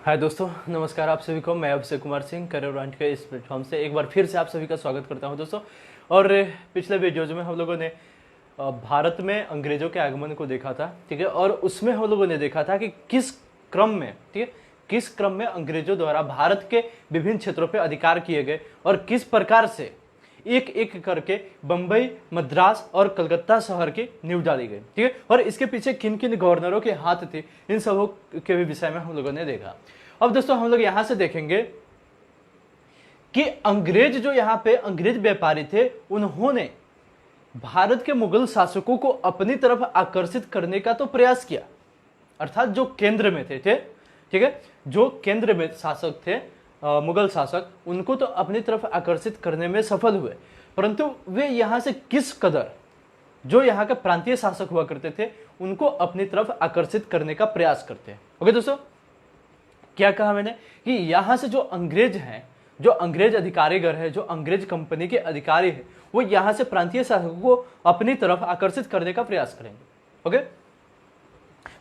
हाय दोस्तों, नमस्कार आप सभी को। मैं अभिषेक कुमार सिंह करियर पॉइंट के इस प्लेटफॉर्म से एक बार फिर से आप सभी का स्वागत करता हूं दोस्तों। और पिछले वीडियोज में हम लोगों ने भारत में अंग्रेजों के आगमन को देखा था, ठीक है। और उसमें हम लोगों ने देखा था कि किस क्रम में, ठीक है, किस क्रम में अंग्रेजों द्वारा भारत के विभिन्न क्षेत्रों पर अधिकार किए गए और किस प्रकार से एक एक करके बंबई, मद्रास और कलकत्ता शहर की नींव डाली गई, ठीक है। और इसके पीछे किन किन गवर्नरों के हाथ थे, इन सबों के भी विषय में हम लोगों ने देखा। अब दोस्तों हम लोग यहां से देखेंगे कि अंग्रेज जो यहां पे अंग्रेज व्यापारी थे, उन्होंने भारत के मुगल शासकों को अपनी तरफ आकर्षित करने का तो प्रयास किया, अर्थात जो केंद्र में थे, ठीक है, जो केंद्र में शासक थे मुगल शासक, उनको तो अपनी तरफ आकर्षित करने में सफल हुए, परंतु वे यहां से किस कदर जो यहाँ के प्रांतीय शासक हुआ करते थे उनको अपनी तरफ आकर्षित करने का प्रयास करते हैं। ओके दोस्तों, क्या कहा मैंने कि यहां से जो अंग्रेज हैं, जो अंग्रेज अधिकारीगण है, जो अंग्रेज कंपनी के अधिकारी है, वो यहां से प्रांतीय शासकों को अपनी तरफ आकर्षित करने का प्रयास करेंगे। ओके,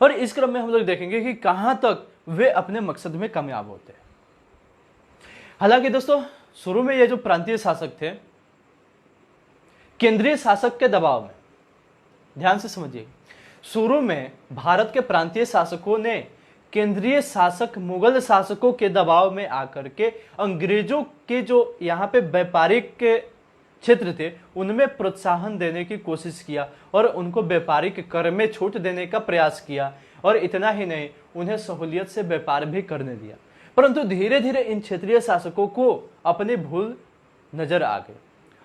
और इस क्रम में हम लोग देखेंगे कि कहां तक वे अपने मकसद में कामयाब होते हैं। हालांकि दोस्तों शुरू में ये जो प्रांतीय शासक थे, केंद्रीय शासक के दबाव में, ध्यान से समझिए, शुरू में भारत के प्रांतीय शासकों ने केंद्रीय शासक मुगल शासकों के दबाव में आकर के अंग्रेजों के जो यहाँ पे व्यापारिक के क्षेत्र थे उनमें प्रोत्साहन देने की कोशिश किया और उनको व्यापारिक कर में छूट देने का प्रयास किया। और इतना ही नहीं, उन्हें सहूलियत से व्यापार भी करने दिया। परंतु धीरे धीरे इन क्षेत्रीय शासकों को अपनी भूल नजर आ गई।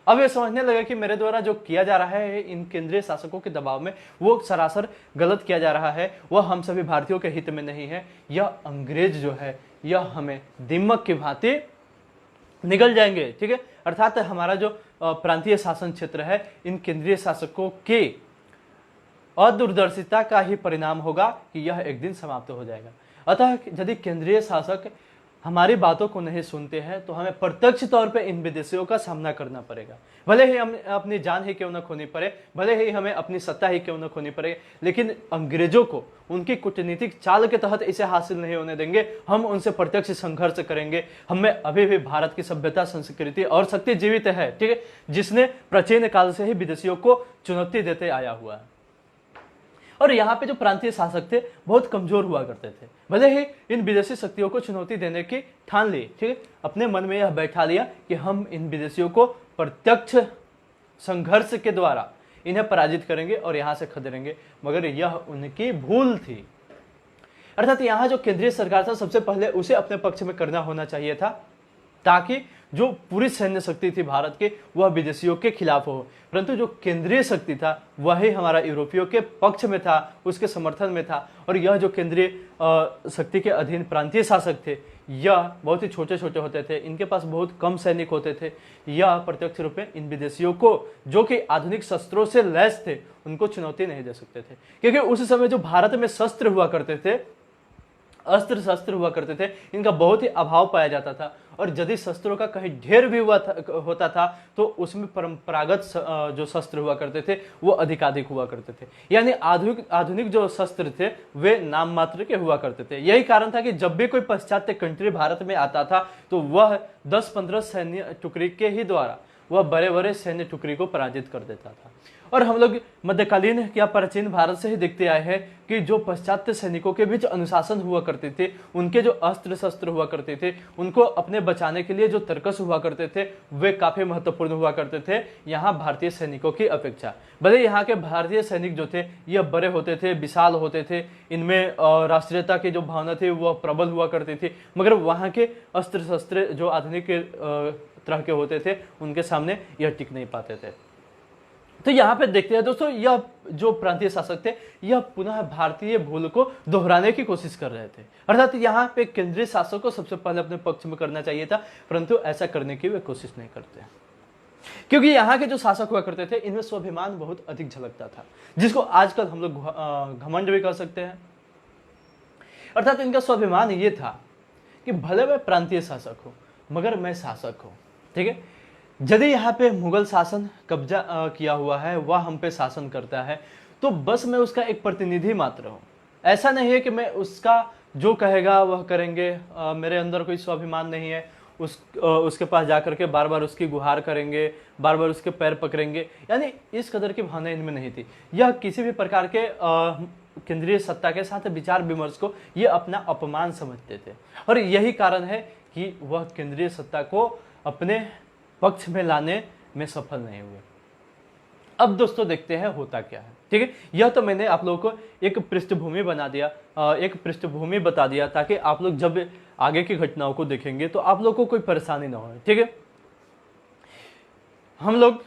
अब ये समझने लगा कि मेरे द्वारा जो किया जा रहा है इन केंद्रीय शासकों के दबाव में, वो सरासर गलत किया जा रहा है, वह हम सभी भारतीयों के हित में नहीं है। यह अंग्रेज जो है यह हमें दीमक की भांति निगल जाएंगे, ठीक है। अर्थात हमारा जो प्रांतीय शासन क्षेत्र है, इन केंद्रीय शासकों के अदूरदर्शिता का ही परिणाम होगा कि यह एक दिन समाप्त हो जाएगा। अतः यदि केंद्रीय शासक हमारी बातों को नहीं सुनते हैं तो हमें प्रत्यक्ष तौर पे इन विदेशियों का सामना करना पड़ेगा। भले ही हम अपनी जान ही क्यों न खोनी पड़े, भले ही हमें अपनी सत्ता ही क्यों न खोनी पड़े, लेकिन अंग्रेजों को उनकी कूटनीतिक चाल के तहत इसे हासिल नहीं होने देंगे। हम उनसे प्रत्यक्ष संघर्ष करेंगे। हमें अभी भी भारत की सभ्यता, संस्कृति और शक्ति जीवित है, ठीक है, जिसने प्राचीन काल से ही विदेशियों को चुनौती देते आया हुआ है। और यहाँ पे जो प्रांतीय शासक थे बहुत कमजोर हुआ करते थे। भले ही इन विदेशी शक्तियों को चुनौती देने की ठान ली, ठीक है, अपने मन में यह बैठा लिया कि हम इन विदेशियों को प्रत्यक्ष संघर्ष के द्वारा इन्हें पराजित करेंगे और यहाँ से खदेड़ेंगे, मगर यह उनकी भूल थी। अर्थात यहाँ जो केंद्रीय सरकार था, सबसे पहले उसे अपने पक्ष में करना होना चाहिए था, ताकि जो पूरी सैन्य शक्ति थी भारत के, वह विदेशियों के खिलाफ हो। परंतु जो केंद्रीय शक्ति था वही हमारा यूरोपियों के पक्ष में था, उसके समर्थन में था। और यह जो केंद्रीय शक्ति के अधीन प्रांतीय शासक थे, यह बहुत ही छोटे छोटे होते थे, इनके पास बहुत कम सैनिक होते थे। यह प्रत्यक्ष रूप में इन विदेशियों को, जो कि आधुनिक शस्त्रों से लैस थे, उनको चुनौती नहीं दे सकते थे। क्योंकि उस समय जो भारत में शस्त्र हुआ करते थे, अस्त्र शस्त्र हुआ करते थे, इनका बहुत ही अभाव पाया जाता था। और यदि शस्त्रों का कहीं ढेर भी होता था तो उसमें परंपरागत जो शस्त्र हुआ करते थे वो अधिकाधिक हुआ करते थे। यानी आधुनिक जो शस्त्र थे वे नाम मात्र के हुआ करते थे। यही कारण था कि जब भी कोई पाश्चात्य कंट्री भारत में आता था तो वह 10-15 सैन्य टुकड़ी के ही द्वारा वह बड़े बड़े सैन्य टुकड़ी को पराजित कर देता था। और हम लोग मध्यकालीन या प्राचीन भारत से ही देखते आए हैं कि जो पाश्चात्य सैनिकों के बीच अनुशासन हुआ करते थे, उनके जो अस्त्र शस्त्र हुआ करते थे, उनको अपने बचाने के लिए जो तर्कस हुआ करते थे, वे काफी महत्वपूर्ण हुआ करते थे यहाँ भारतीय सैनिकों की अपेक्षा। भले यहाँ के भारतीय सैनिक जो थे यह बड़े होते थे, विशाल होते थे, इनमें राष्ट्रीयता की जो भावना थी वह प्रबल हुआ करती थी, मगर वहाँ के अस्त्र शस्त्र जो आधुनिक तरह के होते थे उनके सामने यह टिक नहीं पाते थे। तो यहाँ पे देखते हैं दोस्तों, यह जो प्रांतीय शासक थे यह पुनः भारतीय भूल को दोहराने की कोशिश कर रहे थे। अर्थात यहाँ पे केंद्रीय शासक को सबसे पहले अपने पक्ष में करना चाहिए था, परंतु ऐसा करने की वे कोशिश नहीं करते, क्योंकि यहाँ के जो शासक हुआ करते थे इनमें स्वाभिमान बहुत अधिक झलकता था, जिसको आजकल हम लोग घमंड भी कर सकते हैं। अर्थात इनका स्वाभिमान ये था कि भले मैं प्रांतीय शासक हूं मगर मैं शासक हूं, ठीक है। यदि यहाँ पे मुगल शासन कब्जा किया हुआ है, वह हम पे शासन करता है, तो बस मैं उसका एक प्रतिनिधि मात्र हूँ। ऐसा नहीं है कि मैं उसका जो कहेगा वह करेंगे, मेरे अंदर कोई स्वाभिमान नहीं है, उसके पास जाकर के बार बार उसकी गुहार करेंगे, बार बार उसके पैर पकड़ेंगे, यानी इस कदर की भावना इनमें नहीं थी। यह किसी भी प्रकार के केंद्रीय सत्ता के साथ विचार विमर्श को ये अपना अपमान समझते थे, और यही कारण है कि वह केंद्रीय सत्ता को अपने पक्ष में लाने में सफल नहीं हुए। अब दोस्तों देखते हैं होता क्या है, ठीक है। यह तो मैंने आप लोगों को एक पृष्ठभूमि बना दिया, एक पृष्ठभूमि बता दिया, ताकि आप लोग जब आगे की घटनाओं को देखेंगे तो आप लोगों को कोई परेशानी ना हो, ठीक है। हम लोग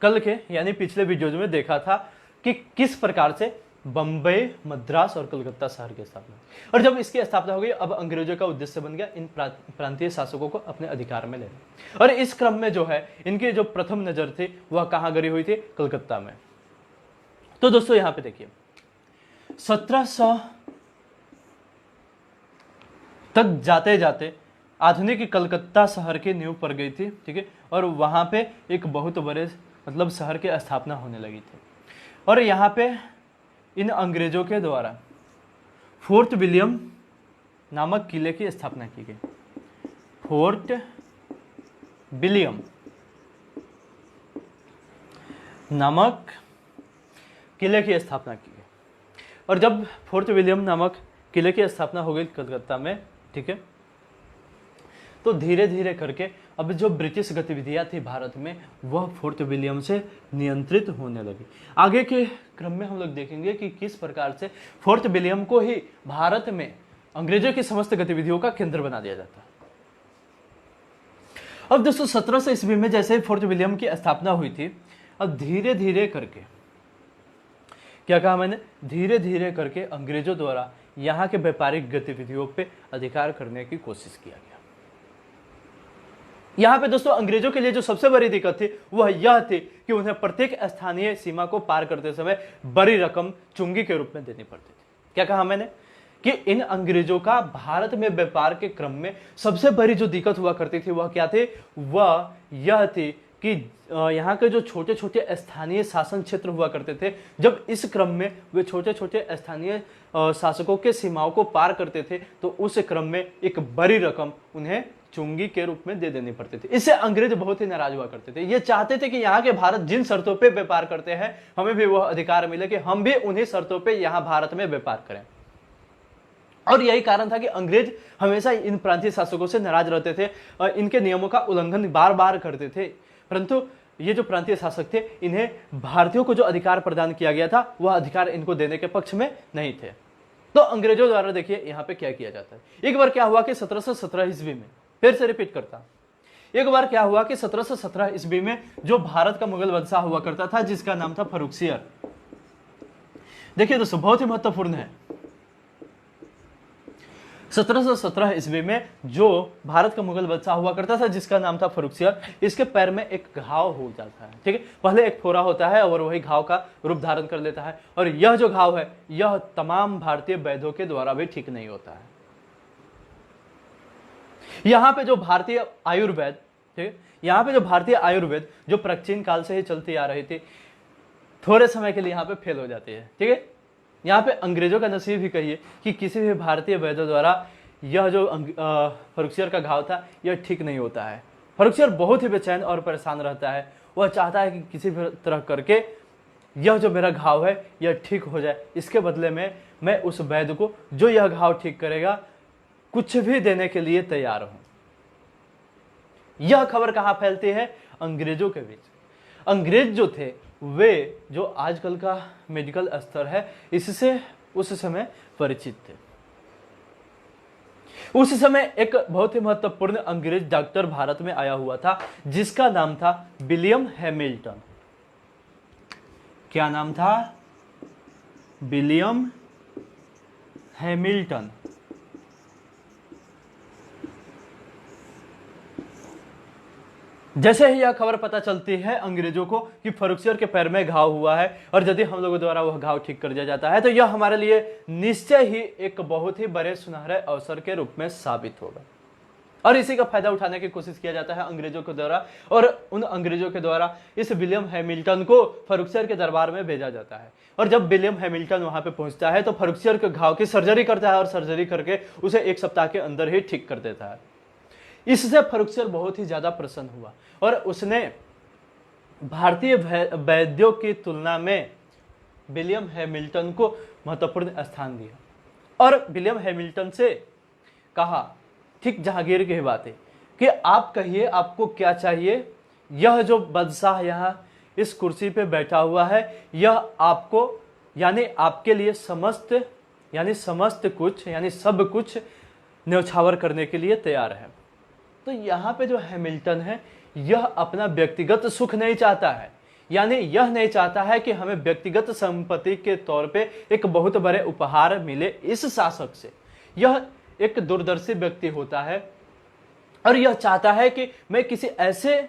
कल के यानी पिछले वीडियोज में देखा था कि किस प्रकार से बंबई, मद्रास और कलकत्ता शहर की स्थापना, और जब इसकी स्थापना हो गई अब अंग्रेजों का उद्देश्य बन गया इन प्रांतीय शासकों को अपने अधिकार में लेना। और इस क्रम में जो है इनकी जो प्रथम नजर थी वह कहां गड़ी हुई थी? कलकत्ता में। तो दोस्तों यहां पे देखिए 1700 तक जाते जाते आधुनिक कलकत्ता शहर की नींव पड़ गई थी, ठीक है। और वहां पे एक बहुत बड़े मतलब शहर की स्थापना होने लगी थी, और यहाँ पे इन अंग्रेजों के द्वारा फोर्ट विलियम नामक किले की स्थापना की गई। फोर्ट विलियम नामक किले की स्थापना की गई, और जब फोर्ट विलियम नामक किले की स्थापना हो गई कलकत्ता में, ठीक है, तो धीरे धीरे करके अब जो ब्रिटिश गतिविधियां थी भारत में वह फोर्ट विलियम से नियंत्रित होने लगी। आगे के क्रम में हम लोग देखेंगे कि किस प्रकार से फोर्ट विलियम को ही भारत में अंग्रेजों की समस्त गतिविधियों का केंद्र बना दिया जाता है। अब दोस्तों 1700 ईस्वी में जैसे फोर्ट विलियम की स्थापना हुई थी, अब धीरे धीरे करके क्या कहा मैंने, धीरे धीरे करके अंग्रेजों द्वारा यहाँ के व्यापारिक गतिविधियों पे अधिकार करने की कोशिश किया गया। यहां पे दोस्तों अंग्रेजों के लिए जो सबसे बड़ी दिक्कत थी वह यह थी कि उन्हें प्रत्येक स्थानीय सीमा को पार करते समय बड़ी रकम चुंगी के रूप में देनी पड़ती थी। क्या कहा मैंने कि इन अंग्रेजों का भारत में व्यापार के क्रम में सबसे बड़ी जो दिक्कत हुआ करती थी वह क्या थी? वह यह थी कि यहाँ के जो छोटे छोटे स्थानीय शासन क्षेत्र हुआ करते थे, जब इस क्रम में वे छोटे छोटे स्थानीय शासकों के सीमाओं को पार करते थे तो उस क्रम में एक बड़ी रकम उन्हें चुंगी के रूप में दे देनी पड़ती थी। इससे अंग्रेज बहुत ही नाराज हुआ करते थे। ये चाहते थे कि यहाँ के भारत जिन शर्तों पे व्यापार करते हैं हमें भी वह अधिकार मिले कि हम भी उन्हीं शर्तों पे यहाँ भारत में व्यापार करें। और यही कारण था कि अंग्रेज हमेशा इन प्रांतीय शासकों से नाराज रहते थे और इनके नियमों का उल्लंघन बार बार करते थे, परंतु ये जो प्रांतीय शासक थे इन्हें भारतीयों को जो अधिकार प्रदान किया गया था वह अधिकार इनको देने के पक्ष में नहीं थे। तो अंग्रेजों द्वारा देखिए यहाँ पे क्या किया जाता है। एक बार क्या हुआ कि 1717 ईस्वी में, फिर से रिपीट करता, एक बार क्या हुआ कि 1717 ईस्वी में जो भारत का मुगल बादशाह हुआ करता था जिसका नाम था फर्रुखसियर। देखिए दोस्तों बहुत ही महत्वपूर्ण है, 1717 ईस्वी में जो भारत का मुगल बादशाह हुआ करता था जिसका नाम था फर्रुखसियर, इसके पैर में एक घाव हो जाता है, ठीक है। पहले एक फोड़ा होता है और वही घाव का रूप धारण कर लेता है, और यह जो घाव है यह तमाम भारतीय वैद्यों के द्वारा भी ठीक नहीं होता है। यहां पे जो भारतीय आयुर्वेद, ठीक है, यहां पे जो भारतीय आयुर्वेद जो प्राचीन काल से ही चलती आ रही थी, थोड़े समय के लिए यहां पे फेल हो जाती है, ठीक है। यहाँ पे अंग्रेजों का नसीब ही कहिए कि किसी भी भारतीय वैद्यों द्वारा यह जो फर्रुखसियर का घाव था यह ठीक नहीं होता है। फर्रुखसियर बहुत ही बेचैन और परेशान रहता है, वह चाहता है कि किसी भी तरह करके यह जो मेरा घाव है यह ठीक हो जाए, इसके बदले में मैं उस वैद्य को जो यह घाव ठीक करेगा कुछ भी देने के लिए तैयार हूं। यह खबर कहां फैलती है? अंग्रेजों के बीच। अंग्रेज जो थे वे जो आजकल का मेडिकल स्तर है इससे उस समय परिचित थे। उस समय एक बहुत ही महत्वपूर्ण अंग्रेज डॉक्टर भारत में आया हुआ था जिसका नाम था विलियम हैमिल्टन। क्या नाम था? William Hamilton. जैसे ही यह खबर पता चलती है अंग्रेजों को कि फर्रुखसियर के पैर में घाव हुआ है और यदि हम लोगों द्वारा वह घाव ठीक कर दिया जाता है तो यह हमारे लिए निश्चय ही एक बहुत ही बड़े सुनहरे अवसर के रूप में साबित होगा। और इसी का फायदा उठाने की कोशिश किया जाता है अंग्रेजों के द्वारा, और उन अंग्रेजों के द्वारा इस विलियम हैमिल्टन को फर्रुखसियर के दरबार में भेजा जाता है। और जब विलियम हैमिल्टन वहां पे पहुंचता है तो फर्रुखसियर के घाव की सर्जरी करता है और सर्जरी करके उसे 1 सप्ताह के अंदर ही ठीक कर देता है। इससे फर्रुखसियर बहुत ही ज्यादा प्रसन्न हुआ और उसने भारतीय वैद्यों की तुलना में विलियम हैमिल्टन को महत्वपूर्ण स्थान दिया और विलियम हैमिल्टन से कहा, ठीक जहांगीर की बात है, कि आप कहिए आपको क्या चाहिए, यह जो बादशाह यहाँ इस कुर्सी पे बैठा हुआ है यह आपको यानी आपके लिए समस्त कुछ यानी सब कुछ न्यौछावर करने के लिए तैयार है। तो यहाँ पे जो हैमिल्टन है यह अपना व्यक्तिगत सुख नहीं चाहता है, यानी यह नहीं चाहता है कि हमें व्यक्तिगत संपत्ति के तौर पे एक बहुत बड़े उपहार मिले इस शासक से। यह एक दूरदर्शी व्यक्ति होता है और यह चाहता है कि मैं किसी ऐसे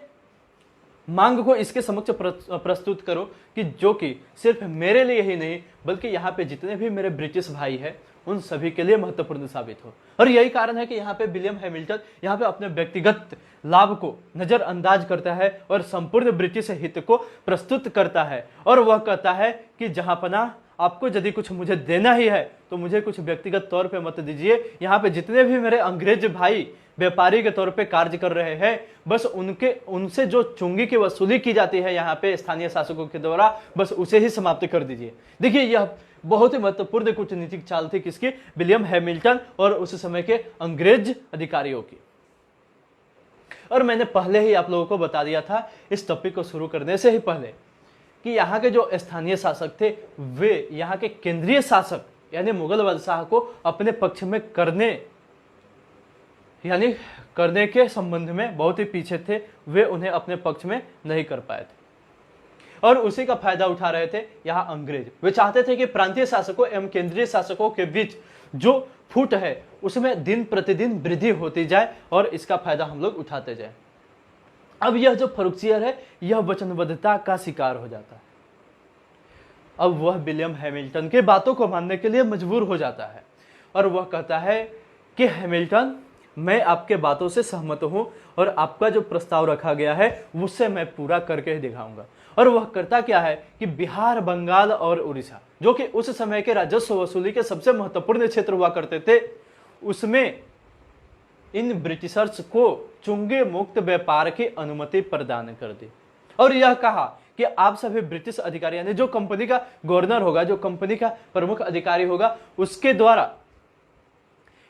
मांग को इसके समक्ष प्रस्तुत करूं कि जो कि सिर्फ मेरे लिए ही नहीं बल्कि यहाँ पे जितने भी मेरे ब्रिटिश भाई हैं उन सभी के लिए महत्वपूर्ण साबित हो। और यही कारण है कि यहाँ पे विलियम हैमिल्टन यहाँ पे अपने व्यक्तिगत लाभ को नजरअंदाज करता है और संपूर्ण ब्रिटिश हित को प्रस्तुत करता है। और वह कहता है कि जहांपना आपको यदि कुछ मुझे देना ही है तो मुझे कुछ व्यक्तिगत तौर पे मत दीजिए। यहाँ पे जितने भी मेरे अंग्रेज भाई व्यापारी के तौर पे कार्य कर रहे हैं बस उनसे जो चुंगी की वसूली की जाती है यहाँ पे स्थानीय शासकों के द्वारा बस उसे ही समाप्त कर दीजिए। देखिए यह बहुत ही महत्वपूर्ण कूटनीतिक चाल थी किसकी, विलियम हैमिल्टन और उस समय के अंग्रेज अधिकारियों की। और मैंने पहले ही आप लोगों को बता दिया था इस टॉपिक को शुरू करने से ही पहले कि यहाँ के जो स्थानीय शासक थे वे यहाँ के केंद्रीय शासक यानी मुगल बादशाह को अपने पक्ष में करने के संबंध में बहुत ही पीछे थे, वे उन्हें अपने पक्ष में नहीं कर पाए थे और उसी का फायदा उठा रहे थे यहाँ अंग्रेज। वे चाहते थे कि प्रांतीय शासकों एवं केंद्रीय शासकों के बीच जो फूट है उसमें दिन प्रतिदिन वृद्धि होती जाए और इसका फायदा हम लोग उठाते जाए। अब यह जो फर्रुखसियर है यह वचनबद्धता का शिकार हो जाता है। अब वह विलियम हैमिल्टन के बातों को मानने के लिए मजबूर हो जाता है और वह कहता है कि हैमिल्टन मैं आपके बातों से सहमत हूं और आपका जो प्रस्ताव रखा गया है उससे मैं पूरा करके ही दिखाऊंगा। और वह करता क्या है कि बिहार, बंगाल और उड़ीसा जो कि उस समय के राजस्व वसूली के सबसे महत्वपूर्ण क्षेत्र हुआ करते थे उसमें इन ब्रिटिशर्स को चुंगी मुक्त व्यापार की अनुमति प्रदान कर दी और यह कहा कि आप सभी ब्रिटिश अधिकारी यानी जो कंपनी का गवर्नर होगा, जो कंपनी का प्रमुख अधिकारी होगा, उसके द्वारा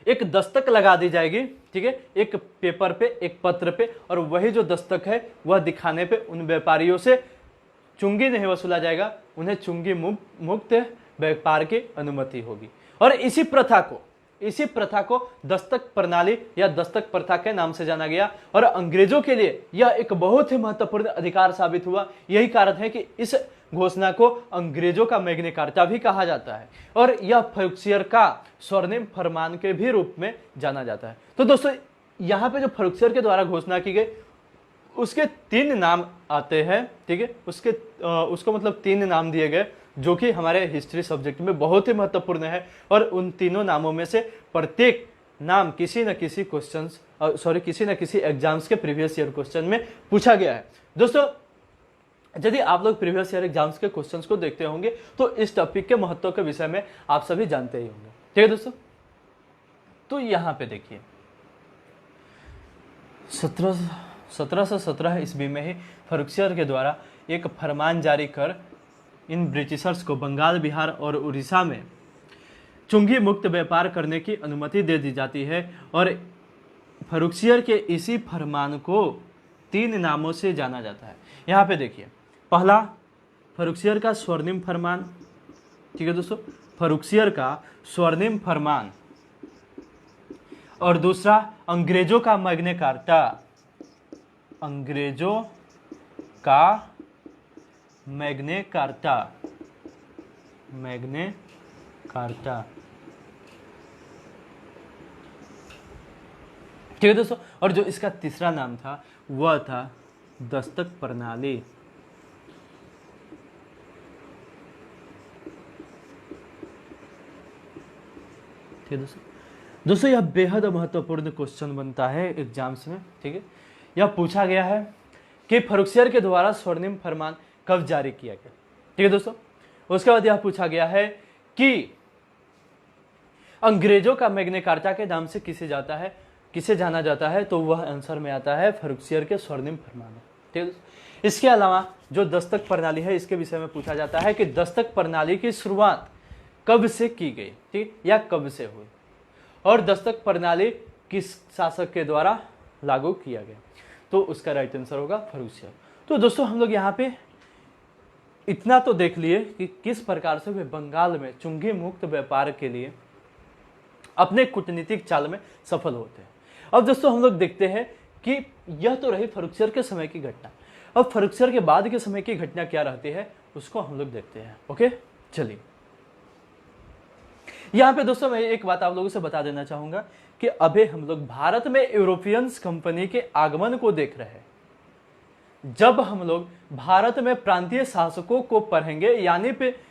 एक दस्तक लगा दी जाएगी, ठीक है, एक पेपर पे, एक पत्र पे, और वही जो दस्तक है वह दिखाने पे उन व्यापारियों से चुंगी नहीं वसूला जाएगा, उन्हें चुंगी मुक्त व्यापार की अनुमति होगी। और इसी प्रथा को दस्तक प्रणाली या दस्तक प्रथा के नाम से जाना गया और अंग्रेजों के लिए यह एक बहुत ही महत्वपूर्ण अधिकार साबित हुआ। यही कारण है कि इस घोषणा को अंग्रेजों का मैग्ना कार्टा भी कहा जाता है और यह फर्रुखसियर का स्वर्णिम फरमान के भी रूप में जाना जाता है। तो दोस्तों यहाँ पे जो फर्रुखसियर के द्वारा घोषणा की गई उसके 3 नाम आते हैं, ठीक है, उसको मतलब 3 नाम दिए गए जो कि हमारे हिस्ट्री सब्जेक्ट में बहुत ही महत्वपूर्ण है और उन तीनों नामों में से प्रत्येक नाम किसी न किसी एग्जाम्स के प्रीवियस ईयर क्वेश्चन में पूछा गया है। दोस्तों यदि आप लोग प्रीवियस ईयर एग्जाम्स के क्वेश्चंस को देखते होंगे तो इस टॉपिक के महत्व के विषय में आप सभी जानते ही होंगे, ठीक है दोस्तों। तो यहां पे देखिए 1717 ईस्वी में ही फर्रुखसियर के द्वारा एक फरमान जारी कर इन ब्रिटिशर्स को बंगाल, बिहार और उड़ीसा में चुंगी मुक्त व्यापार करने की अनुमति दे दी जाती है और फर्रुखसियर के इसी फरमान को 3 नामों से जाना जाता है। यहाँ पे देखिए, पहला फर्रुखसियर का स्वर्णिम फरमान, ठीक है दोस्तों, फर्रुखसियर का स्वर्णिम फरमान, और दूसरा अंग्रेजों का मैग्ना कार्टा, अंग्रेजों का मैग्ना कार्टा, मैग्ना कार्टा, ठीक है दोस्तों। और जो इसका तीसरा नाम था वह था दस्तक प्रणाली, ठीक है दोस्तों। दोस्तों यह बेहद महत्वपूर्ण क्वेश्चन बनता है एग्जाम्स में, ठीक है। यह पूछा गया है कि फर्रुखसियर के द्वारा स्वर्णिम फरमान कब जारी किया गया, ठीक है दोस्तों। उसके बाद यह पूछा गया है कि अंग्रेजों का मैग्ना कार्टा के नाम से किसे जाना जाता है, तो वह आंसर में आता है फर्रुखसियर के स्वर्णिम फरमान, ठीक है। इसके अलावा जो दस्तक प्रणाली है इसके विषय में पूछा जाता है कि दस्तक प्रणाली की शुरुआत कब से की गई, ठीक, या कब से हुई, और दस्तक प्रणाली किस शासक के द्वारा लागू किया गया, तो उसका राइट आंसर होगा फर्रुखसियर। तो दोस्तों हम लोग यहाँ पे इतना तो देख लिए कि किस प्रकार से वे बंगाल में चुंगी मुक्त व्यापार के लिए अपने कूटनीतिक चाल में सफल होते हैं। अब दोस्तों हम लोग देखते हैं कि यह तो रही फर्रुखसियर के समय की घटना। अब फर्रुखसियर के बाद के समय की घटना क्या रहती है उसको हम लोग देखते हैं। ओके, चलिए यहां पे दोस्तों मैं एक बात आप लोगों से बता देना चाहूंगा कि अभी हम लोग भारत में यूरोपियंस कंपनी के आगमन को देख रहे हैं। जब हम लोग भारत में प्रांतीय शासकों को पढ़ेंगे,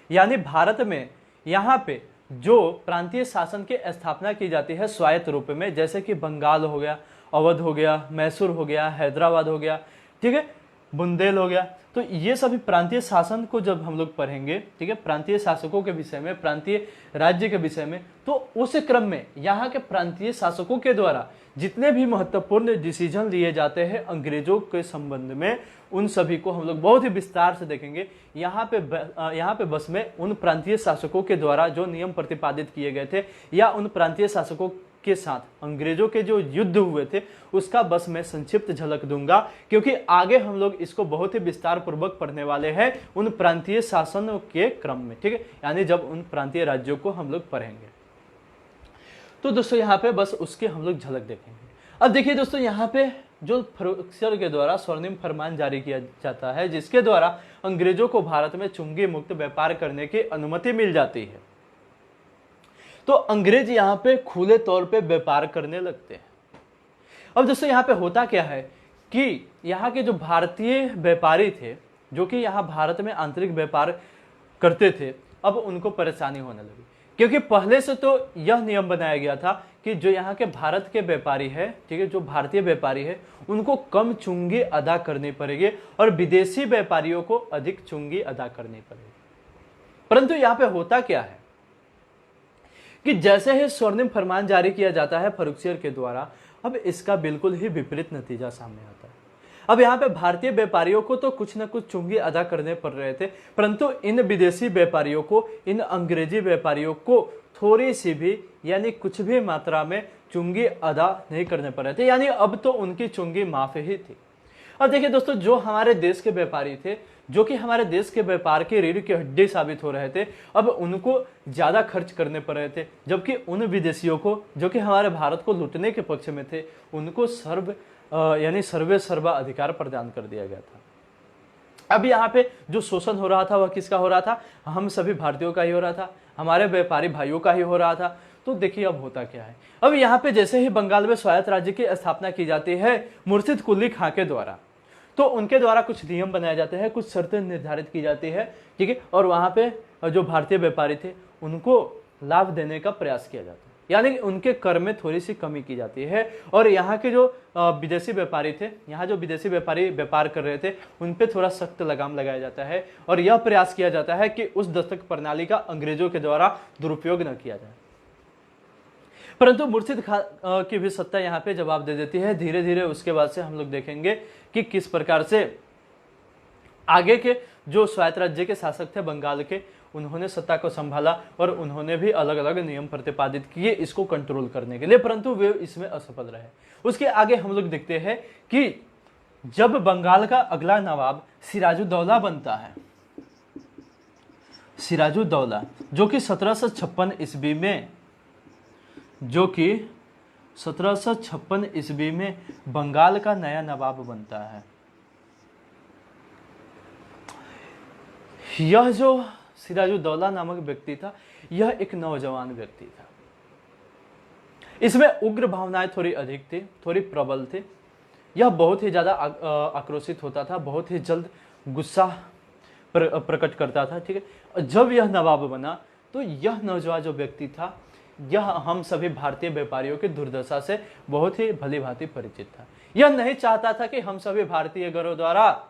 यानी भारत में यहाँ पे जो प्रांतीय शासन की स्थापना की जाती है स्वायत्त रूप में, जैसे कि बंगाल हो गया, अवध हो गया, मैसूर हो गया, हैदराबाद हो गया, ठीक है, बुंदेल हो गया, तो ये सभी प्रांतीय शासन को जब हम लोग पढ़ेंगे, ठीक है, प्रांतीय शासकों के विषय में, प्रांतीय राज्य के विषय में, तो उस क्रम में यहाँ के प्रांतीय शासकों के द्वारा जितने भी महत्वपूर्ण डिसीजन लिए जाते हैं अंग्रेजों के संबंध में, उन सभी को हम लोग बहुत ही विस्तार से देखेंगे। यहाँ पे बस में उन प्रांतीय शासकों के द्वारा जो नियम प्रतिपादित किए गए थे या उन प्रांतीय शासकों के साथ अंग्रेजों के जो युद्ध हुए थे उसका बस मैं संक्षिप्त झलक दूंगा, क्योंकि आगे हम लोग इसको बहुत ही विस्तार पूर्वक पढ़ने वाले हैं उन प्रांतीय शासन के क्रम में, ठीक है, यानी जब उन प्रांतीय राज्यों को हम लोग पढ़ेंगे। तो दोस्तों यहाँ पे बस उसके हम लोग झलक देखेंगे। अब देखिए दोस्तों यहाँ पे जो फर्रुखसियर के द्वारा स्वर्णिम फरमान जारी किया जाता है, जिसके द्वारा अंग्रेजों को भारत में चुंगी मुक्त व्यापार करने की अनुमति मिल जाती है, तो अंग्रेज यहाँ पे खुले तौर पे व्यापार करने लगते हैं। अब दोस्तों यहाँ पे होता क्या है कि यहाँ के जो भारतीय व्यापारी थे, जो कि यहाँ भारत में आंतरिक व्यापार करते थे, अब उनको परेशानी होने लगी, क्योंकि पहले से तो यह नियम बनाया गया था कि जो यहाँ के भारत के व्यापारी है, ठीक है, जो भारतीय व्यापारी है उनको कम चुंगी अदा करनी पड़ेगी और विदेशी व्यापारियों को अधिक चुंगी अदा करनी पड़ेगी। परंतु यहाँ पे होता क्या है कि जैसे ही स्वर्णिम फरमान जारी किया जाता है फर्रुखसियर के द्वारा, अब इसका बिल्कुल ही विपरीत नतीजा सामने आता है। अब यहाँ पे भारतीय व्यापारियों को तो कुछ न कुछ चुंगी अदा करने पड़ रहे थे, परंतु इन विदेशी व्यापारियों को, इन अंग्रेजी व्यापारियों को थोड़ी सी भी यानी कुछ भी मात्रा में चुंगी अदा नहीं करने पड़ रहे थे, यानी अब तो उनकी चुंगी माफ ही थी। अब देखिए दोस्तों, जो हमारे देश के व्यापारी थे, जो कि हमारे देश के व्यापार की रीढ़ की हड्डी साबित हो रहे थे, अब उनको ज्यादा खर्च करने पड़ रहे थे, जबकि उन विदेशियों को, जो कि हमारे भारत को लूटने के पक्ष में थे, उनको यानी सर्वे सर्वा अधिकार प्रदान कर दिया गया था। अब यहाँ पे जो शोषण हो रहा था वह किसका हो रहा था? हम सभी भारतीयों का ही हो रहा था, हमारे व्यापारी भाइयों का ही हो रहा था। तो देखिए अब होता क्या है। अब यहाँ पे जैसे ही बंगाल में स्वायत्त राज्य की स्थापना की जाती है मुर्शिद कुली खां के द्वारा, तो उनके द्वारा कुछ नियम बनाए जाते हैं, कुछ शर्तें निर्धारित की जाती है, ठीक है, और वहाँ पे जो भारतीय व्यापारी थे उनको लाभ देने का प्रयास किया जाता है, यानी उनके कर में थोड़ी सी कमी की जाती है। और यहाँ के जो विदेशी व्यापारी थे, यहाँ जो विदेशी व्यापारी व्यापार कर रहे थे, उन पे थोड़ा सख्त लगाम लगाया जाता है और यह प्रयास किया जाता है कि उस दस्तक प्रणाली का अंग्रेजों के द्वारा दुरुपयोग न किया जाए। परंतु मुर्शिद खां की भी सत्ता यहाँ पे जवाब दे देती है। धीरे धीरे उसके बाद से हम लोग देखेंगे कि किस प्रकार से आगे के जो स्वायत्त राज्य के शासक थे बंगाल के, उन्होंने सत्ता को संभाला और उन्होंने भी अलग अलग नियम प्रतिपादित किए इसको कंट्रोल करने के लिए, परंतु वे इसमें असफल रहे। उसके आगे हम लोग देखते हैं कि जब बंगाल का अगला नवाब सिराजुद्दौला बनता है, सिराजुद्दौला जो कि 1756 ईस्वी में, जो कि 1756 ईस्वी में बंगाल का नया नवाब बनता है। यह जो सिराजुद्दौला नामक व्यक्ति था, यह एक नौजवान व्यक्ति था। इसमें उग्र भावनाएं थोड़ी अधिक थी, थोड़ी प्रबल थी। यह बहुत ही ज्यादा आक्रोशित होता था, बहुत ही जल्द गुस्सा प्रकट करता था, ठीक है। जब यह नवाब बना तो यह नौजवान जो व्यक्ति था, यह हम सभी भारतीय व्यापारियों की दुर्दशा से बहुत ही भली भांति परिचित था। यह नहीं चाहता था कि हम सभी भारतीय घरों द्वारा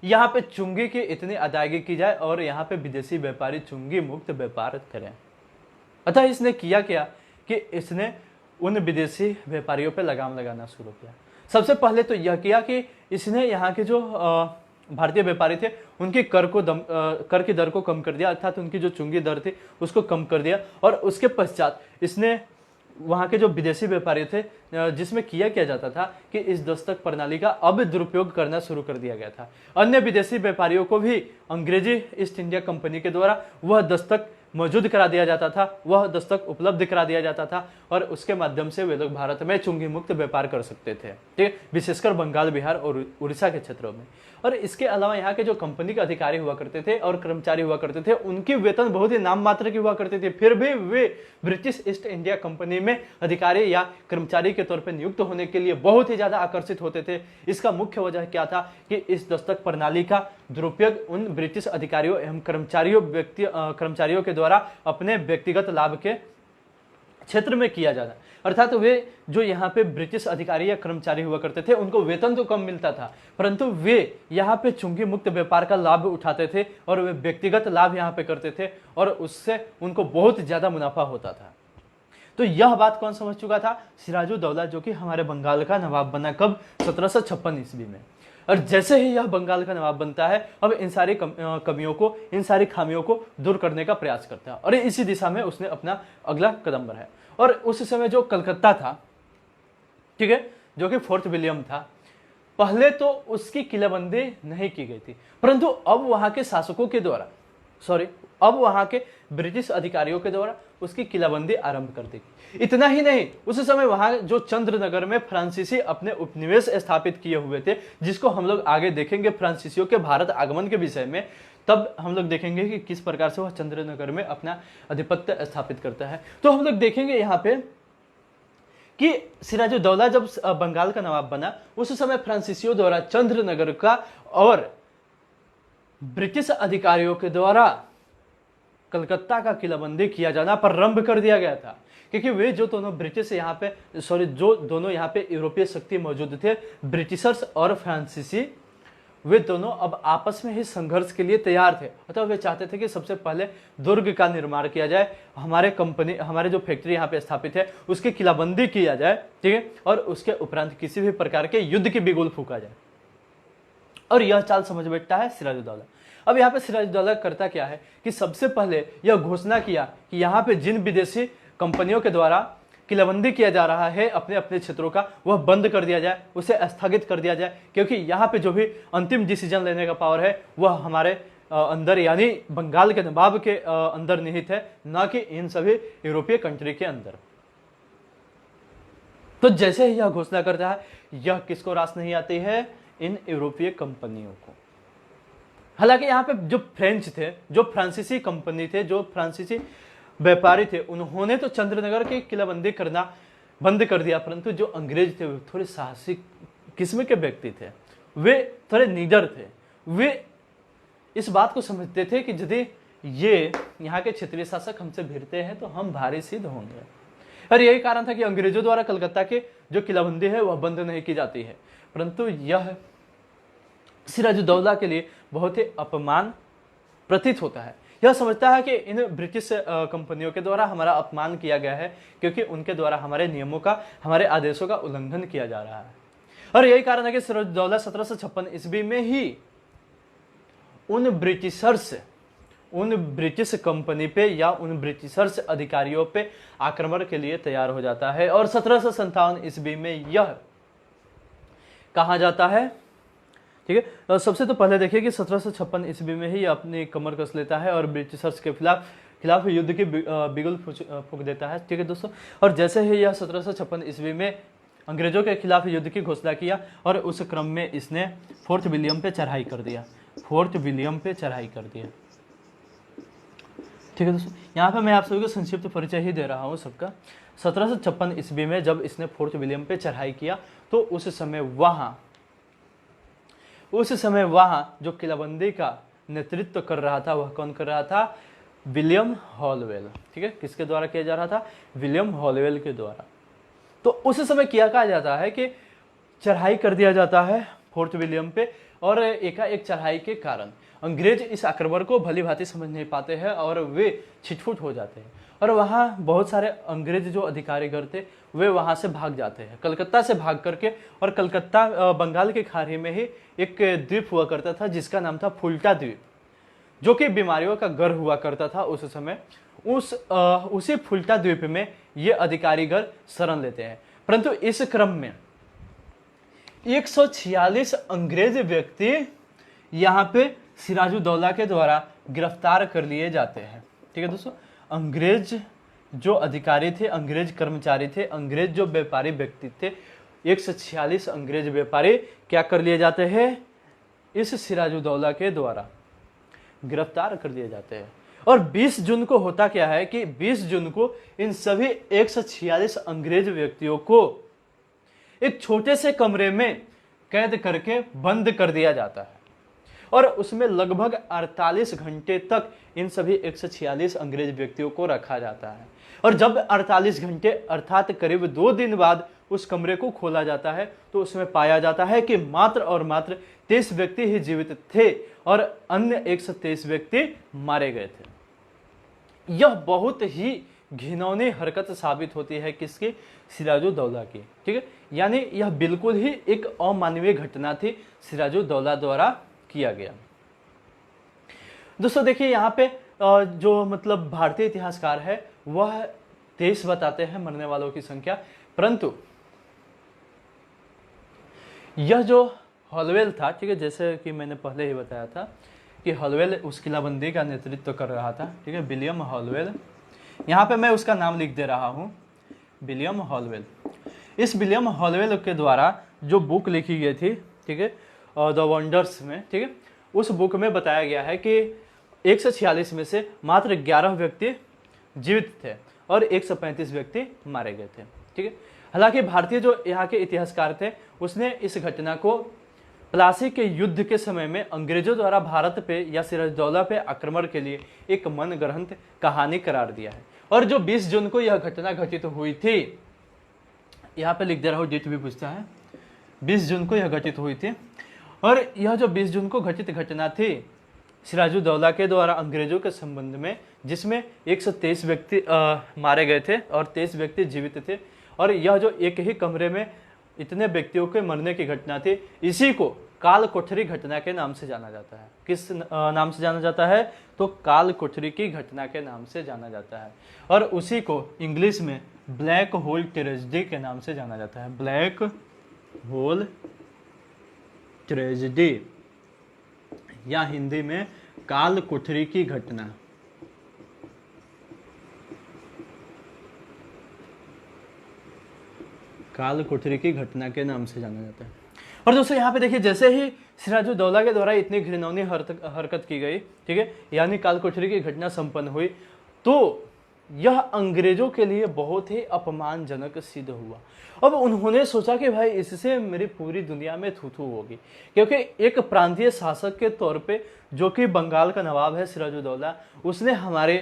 यहाँ पे चुंगी की इतनी अदायगी की जाए और यहाँ पे विदेशी व्यापारी चुंगी मुक्त व्यापार करें। अतः इसने किया क्या कि इसने उन विदेशी व्यापारियों पे लगाम लगाना शुरू किया। सबसे पहले तो यह किया कि इसने यहाँ के जो भारतीय व्यापारी थे उनकी कर की दर को कम कर दिया, अर्थात उनकी जो चुंगी दर थी उसको कम कर दिया। और उसके पश्चात इसने वहाँ के जो विदेशी व्यापारी थे, जिसमें किया जाता था कि इस दस्तक प्रणाली का अब दुरुपयोग करना शुरू कर दिया गया था। अन्य विदेशी व्यापारियों को भी अंग्रेजी ईस्ट इंडिया कंपनी के द्वारा वह दस्तक मौजूद करा दिया जाता था, वह दस्तक उपलब्ध करा दिया जाता था और उसके माध्यम से वे लोग भारत में चुंगी मुक्त व्यापार कर सकते थे, ठीक है, विशेषकर बंगाल, बिहार और उड़ीसा के क्षेत्रों में। और इसके अलावा यहाँ के जो कंपनी के अधिकारी हुआ करते थे और कर्मचारी हुआ करते थे, उनकी वेतन बहुत ही नाम मात्र की हुआ करती थी, फिर भी वे ब्रिटिश ईस्ट इंडिया कंपनी में अधिकारी या कर्मचारी के तौर पर नियुक्त होने के लिए बहुत ही ज्यादा आकर्षित होते थे। इसका मुख्य वजह क्या था कि इस दस्तक प्रणाली का दुरुपयोग उन ब्रिटिश अधिकारियों एवं कर्मचारियों के द्वारा अपने व्यक्तिगत लाभ के क्षेत्र में किया जाना। अर्थात वे जो यहाँ पे ब्रिटिश अधिकारी या कर्मचारी हुआ करते थे उनको वेतन तो कम मिलता था, परंतु वे यहाँ पे चुंगी मुक्त व्यापार का लाभ उठाते थे और वे व्यक्तिगत लाभ यहाँ पे करते थे और उससे उनको बहुत ज्यादा मुनाफा होता था। तो यह बात कौन समझ चुका था? सिराजुद्दौला, जो कि हमारे बंगाल का नवाब बना कब? 1756 ईस्वी में। और जैसे ही यह बंगाल का नवाब बनता है, अब इन सारी कमियों को, इन सारी खामियों को दूर करने का प्रयास करता है और इसी दिशा में उसने अपना अगला कदम बढ़ाया। और उस समय जो कलकत्ता था, ठीक है, जो कि फोर्ट विलियम था, पहले तो उसकी किलेबंदी नहीं की गई थी, परंतु अब वहां के शासकों के द्वारा, अब वहां के ब्रिटिश अधिकारियों के द्वारा उसकी किलाबंदी आरंभ कर दी। इतना ही नहीं, उस समय वहां जो चंद्रनगर में फ्रांसीसी अपने उपनिवेश स्थापित किए हुए थे, जिसको हम लोग आगे देखेंगे फ्रांसीसियों के भारत आगमन के विषय में, तब हम लोग देखेंगे कि किस प्रकार से वह चंद्रनगर में अपना आधिपत्य स्थापित करता है। तो हम लोग देखेंगे यहाँ पे कि सिराजुद्दौला जब बंगाल का नवाब बना, उस समय फ्रांसीसियों द्वारा चंद्रनगर का और ब्रिटिश अधिकारियों के द्वारा कलकत्ता का किलाबंदी किया जाना प्रारंभ कर दिया गया था, क्योंकि वे जो दोनों ब्रिटिश यहाँ पे जो दोनों यहाँ पे यूरोपीय शक्ति मौजूद थे, ब्रिटिशर्स और फ्रांसीसी, वे दोनों अब आपस में ही संघर्ष के लिए तैयार थे। अतः वे चाहते थे कि सबसे पहले दुर्ग का निर्माण किया जाए, हमारे जो फैक्ट्री यहाँ पे स्थापित है उसकी किलाबंदी किया जाए, ठीक है, और उसके उपरांत किसी भी प्रकार के युद्ध की बिगुल फूका जाए। और यह चाल समझ बैठता है सिराजुद्दौला। अब यहाँ पे सिराजुद्दौला करता क्या है कि सबसे पहले यह घोषणा किया कि यहाँ पे जिन विदेशी कंपनियों के द्वारा किलाबंदी किया जा रहा है अपने अपने क्षेत्रों का, वह बंद कर दिया जाए, उसे स्थगित कर दिया जाए, क्योंकि यहाँ पे जो भी अंतिम डिसीजन लेने का पावर है वह हमारे अंदर, यानी बंगाल के नवाब के अंदर निहित है, न कि इन सभी यूरोपीय कंट्री के अंदर। तो जैसे ही यह घोषणा करता है, यह किसको रास नहीं आती है? इन यूरोपीय कंपनियों को। हालांकि यहाँ पे जो फ्रेंच थे, जो फ्रांसीसी कंपनी थे, जो फ्रांसीसी व्यापारी थे, उन्होंने तो चंद्रनगर की किलाबंदी करना बंद कर दिया, परंतु जो अंग्रेज थे वे थोड़े साहसी किस्म के व्यक्ति थे, वे थोड़े निडर थे। वे इस बात को समझते थे कि यदि ये यहाँ के क्षेत्रीय शासक हमसे भिड़ते हैं तो हम भारी सिद्ध होंगे। और यही कारण था कि अंग्रेजों द्वारा कलकत्ता की जो किलाबंदी है वह बंद नहीं की जाती है, परंतु यह सिराजुद्दौला के लिए बहुत ही अपमान प्रतीत होता है। यह समझता है कि इन ब्रिटिश कंपनियों के द्वारा हमारा अपमान किया गया है, क्योंकि उनके द्वारा हमारे नियमों का, हमारे आदेशों का उल्लंघन किया जा रहा है। और यही कारण है कि सिराजुद्दौला 1756 ईस्वी में ही उन ब्रिटिश कंपनी पे या उन ब्रिटिशर्स अधिकारियों पे आक्रमण के लिए तैयार हो जाता है। और 1757 ईस्वी में यह कहा जाता है, ठीक है। तो सबसे तो पहले देखिए कि 1756 ईस्वी में ही अपनी कमर कस लेता है और ब्रिटिशर्स के खिलाफ युद्ध की बिगुल फूंक देता है, ठीक है दोस्तों। और जैसे ही यह 1756 ईस्वी में अंग्रेजों के खिलाफ युद्ध की घोषणा किया और उस क्रम में इसने फोर्ट विलियम पे चढ़ाई कर दिया, ठीक है दोस्तों। यहाँ पे मैं आप सभी को संक्षिप्त परिचय ही दे रहा हूँ सबका। 1756 ईस्वी में जब इसने फोर्ट विलियम पे चढ़ाई किया तो उस समय वहाँ जो किलाबंदी का नेतृत्व कर रहा था वह कौन कर रहा था? विलियम हॉलवेल, ठीक है, किसके द्वारा किया जा रहा था? विलियम हॉलवेल के द्वारा। तो उस समय क्या कहा जाता है कि चढ़ाई कर दिया जाता है फोर्ट विलियम पे, और एकाएक चढ़ाई के कारण अंग्रेज इस आक्रमण को भली भांति समझ नहीं पाते हैं और वे छिटफुट हो जाते हैं, और वहाँ बहुत सारे अंग्रेज जो अधिकारीगण थे वे वहाँ से भाग जाते हैं, कलकत्ता से भाग करके। और कलकत्ता बंगाल के खाड़ी में ही एक द्वीप हुआ करता था जिसका नाम था फुल्टा द्वीप, जो कि बीमारियों का घर हुआ करता था उस समय। उसी फुल्टा द्वीप में ये अधिकारीगण शरण लेते हैं, परंतु इस क्रम में 146 अंग्रेज व्यक्ति यहाँ पे सिराजुद्दौला के द्वारा गिरफ्तार कर लिए जाते हैं। ठीक है दोस्तों, अंग्रेज जो अधिकारी थे, अंग्रेज कर्मचारी थे, अंग्रेज जो व्यापारी व्यक्ति थे, 146 अंग्रेज व्यापारी क्या कर लिए जाते हैं? इस सिराजुद्दौला के द्वारा गिरफ्तार कर लिए जाते हैं। और 20 जून को होता क्या है कि 20 जून को इन सभी 146 अंग्रेज व्यक्तियों को एक छोटे से कमरे में कैद करके बंद कर दिया जाता है, और उसमें लगभग 48 घंटे तक इन सभी 146 अंग्रेज व्यक्तियों को रखा जाता है। और जब 48 घंटे अर्थात करीब 2 दिन बाद उस कमरे को खोला जाता है तो उसमें पाया जाता है कि मात्र और मात्र 23 व्यक्ति ही जीवित थे और अन्य 123 व्यक्ति मारे गए थे। यह बहुत ही घिनौनी हरकत साबित होती है किसकी? सिराजुद्दौला की। ठीक है, यानी यह बिल्कुल ही एक अमानवीय घटना थी, सिराजुद्दौला द्वारा किया गया। दोस्तों देखिए यहाँ पे जो मतलब भारतीय इतिहासकार है वह 23 बताते हैं मरने वालों की संख्या, परंतु यह जो हॉलवेल था, ठीक है, जैसे कि मैंने पहले ही बताया था कि हॉलवेल उस किलाबंदी का नेतृत्व कर रहा था। ठीक है, विलियम हॉलवेल, यहाँ पे मैं उसका नाम लिख दे रहा हूँ, विलियम हॉलवेल। इस विलियम हॉलवेल के द्वारा जो बुक लिखी गई थी, ठीक है, द वंडर्स में, ठीक है, उस बुक में बताया गया है कि 146 में से मात्र 11 व्यक्ति जीवित थे और 135 व्यक्ति मारे गए थे। ठीक है, हालांकि भारतीय जो यहाँ के इतिहासकार थे उसने इस घटना को प्लासी के युद्ध के समय में अंग्रेजों द्वारा भारत पे या सिराजुद्दौला पे आक्रमण के लिए एक मनगढ़ंत कहानी करार दिया है। और जो 20 जून को यह घटना घटित हुई थी, यहाँ पे लिख दे रहा हूँ, डेट भी पूछता है, 20 जून को यह घटित हुई थी। और यह जो 20 जून को घटित घटना थी सिराजुद्दौला के द्वारा अंग्रेजों के संबंध में, जिसमें 123 व्यक्ति मारे गए थे और 23 व्यक्ति जीवित थे, और यह जो एक ही कमरे में इतने व्यक्तियों के मरने की घटना थी, इसी को काल कोठरी घटना के नाम से जाना जाता है। किस नाम से जाना जाता है? तो काल कोठरी की घटना के नाम से जाना जाता है, और उसी को इंग्लिश में ब्लैक होल ट्रेजेडी के नाम से जाना जाता है। ब्लैक होल ट्रेजेडी या हिंदी में काल कोठरी की घटना। काल कोठरी की घटना के नाम से जाना जाता है। और दोस्तों यहाँ पे देखिए, जैसे ही सिराजुद्दौला के द्वारा इतनी घिनौनी हरकत की गई, ठीक है, यानी काल कोठरी की घटना संपन्न हुई, तो यह अंग्रेजों के लिए बहुत ही अपमानजनक सिद्ध हुआ। अब उन्होंने सोचा कि भाई इससे मेरी पूरी दुनिया में थू थू होगी, क्योंकि एक प्रांतीय शासक के तौर पे जो कि बंगाल का नवाब है सिराजुद्दौला, उसने हमारे